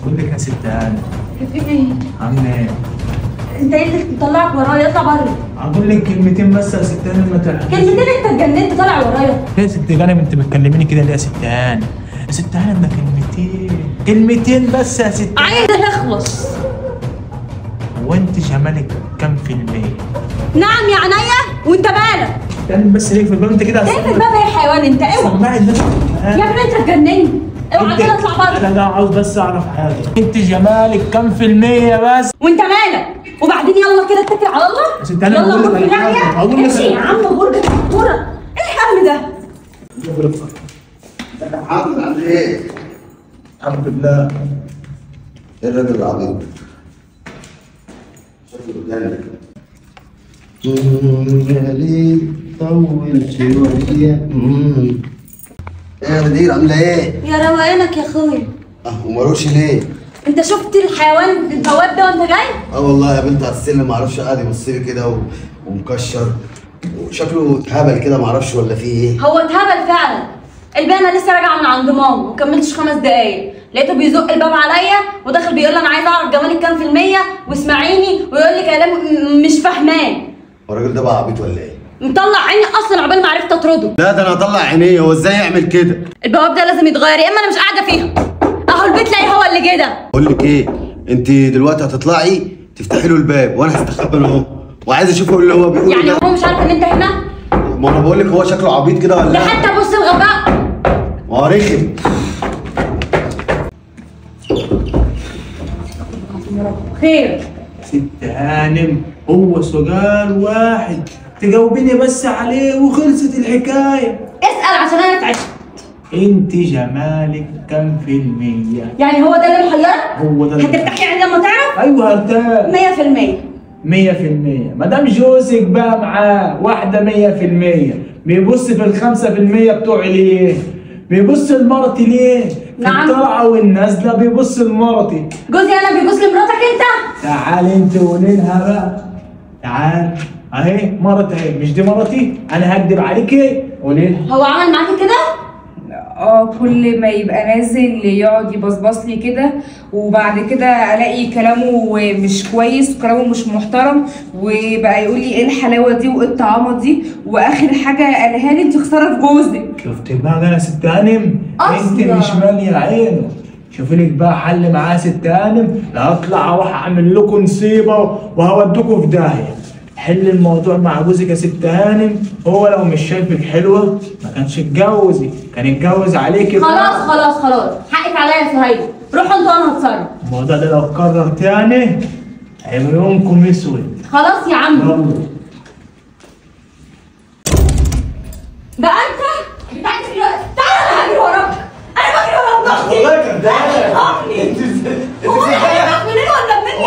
بقول لك يا ست هانم. في ايه؟ عامله ايه؟ انت ايه اللي مطلعك ورايا؟ اطلع بره. هقول لك كلمتين بس يا ست هانم، ما تحكيش. كلمتين؟ انت اتجننت طالع ورايا؟ ايه يا ست هانم انت بتكلميني كده ليه يا ست هانم؟ يا ست هانم ده كلمتين بس يا ست هانم. عايزه تخلص. هو انت جمالك كام في المية؟ نعم يا عينيا، وانت مالك؟ استنى بس ليه في الباب انت كده؟ ايه في الباب يا حيوان انت؟ اوعى سماعي الناس. يا ابني انت اتجننت. اوعى كده اطلع بره. انا عاوز بس اعرف حاجه، انت جمالك كام في المية بس؟ وانت مالك؟ وبعدين يلا كده اتكل على الله. يا ست هانم يلا بقول لك غور في على حاجة. ناحيه. امشي يا عم برجة الدكتوره. ايه الهم ده؟ حاضر عامل ايه؟ الحمد لله. ايه الراجل العظيم ده؟ شكله جامد يا ليل طول شوية. ايه يا غدير عاملة ايه؟ يا روقانك يا اخويا. ومالوش ليه؟ انت شفت الحيوان البواب ده وانت جاي؟ والله قابلته على السلم معرفش، قاعد يبص لي كده ومكشر وشكله اتهبل كده معرفش ولا فيه ايه؟ هو اتهبل فعلا. البانه لسه راجعه من عند ماما ومكملتش 5 دقايق، لقيته بيزق الباب عليا وداخل بيقول لي انا عايز اعرف جمالك كام في المية واسمعيني، ويقول لي كلام مش فاهمان. هو الراجل ده بقى عبيط ولا ايه؟ مطلع عيني اصلا عقبال ما عرفت اطرده. لا ده انا هطلع عينيه، هو ازاي يعمل كده؟ البواب ده لازم يتغير، يا اما انا مش قاعده فيها. اهو البيت لاقي هو اللي كده. بقول لك ايه، انت دلوقتي هتطلعي تفتحي له الباب وانا هستخبى انا اهو، وعايز اشوف اللي هو بيقول يعني ده. هو مش عارف ان انت هنا؟ ما انا بقول لك هو شكله عبيط كده ولا ده حتى بص الغباء. ما هو رخم. خير. ست هانم هو سؤال واحد تجاوبيني بس عليه وخلصت الحكايه. اسال عشان انا اتعبت. انت جمالك كام في المية؟ يعني هو ده اللي محيرك؟ هو ده اللي هتفتحي عيني لما تعرف؟ ايوه هرتاح. 100%. 100%. ما دام جوزك بقى معاه واحدة 100%، بيبص في ال5% بتوعي ليه؟ بيبص لمرتي ليه؟ نعم. في الطلعة والنازلة بيبص لمرتي. جوزي انا بيبص لمراتك انت؟ تعالي انت قولي لها بقى. تعال اهي مرتي اهي، مش دي مرتي؟ انا هكدب عليكي؟ قولي لها. هو عمل معاكي كده؟ كل ما يبقى نازل يقعد يبصبص لي كده، وبعد كده الاقي كلامه مش كويس وكلامه مش محترم، وبقى يقول لي ايه الحلاوه دي وايه الطعامه دي، واخر حاجه قالها لي انت خساره في جوزك. شفتي بقى انا ست هانم؟ انت مش ماليه عينه. شوفي لك بقى حل معاه ست هانم، لا اطلع اروح اعمل لكم نصيبه وهودكم في داهيه. حل الموضوع مع جوزك يا ست هانم، هو لو مش شايفك حلوه ما كانش اتجوزك، كان اتجوز عليكي. خلاص خلاص خلاص، حقك عليا يا سهيل. روحوا انتوا وانا هتصرف. الموضوع ده لو اتكرر تاني هيبقى يومكم اسود. خلاص يا عم. يلا. بقى انت بتاعت دلوقتي. تعالى انا هجري وراك. انا بجري ورا ابن اختي. والله كداب. هو انا هجيبك منين ولا منين؟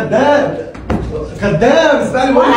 كداب كداب اسمعني بقول لك